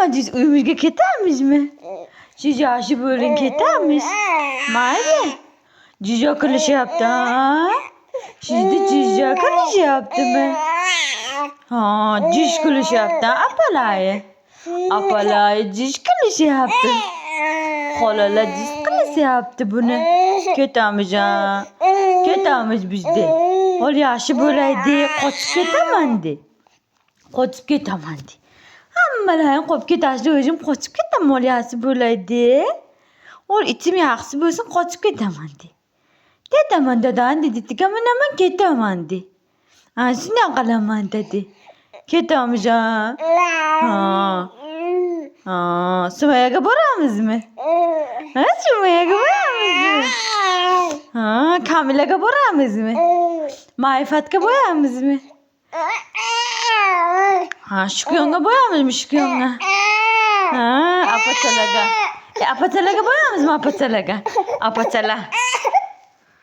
ama siz uyumuşga ketarmiz mi? Siz yaşı böyle ketarmiz. Mayli. Cici akıllı yaptı ha? Siz de cici akıllı yaptı mı? Ha, ciş kılışı yaptı. Apalayı. Apalayı ciş kılışı yaptı. Kolala ciş kılışı yaptı bunu. Ketarmiz ha? Ketarmiz bizde. Ol yaşı böyleydi. Koçup ketemendi. Koçup ketemendi. Hammalayın ko'p ketashdi o'zim qochib ketaman ol yashi bo'ladi. Ol ichim yaxshi bo'lsin qochib ketaman de. Ketaman dadam dedi. Kamaman ketaman de. Ha shunday qilaman dedi. Ketamiz ha. Ha. Sumayaga boramizmi? Ha, Sumayaga boramizmi? Ha, Kamilaga boramizmi? Ma'rifatga boramizmi? Ha, Shukriyonga boramizmi Shukriyonga? Ha, Apachalaga. Apachalaga boramizmi Apachalaga? Apachala.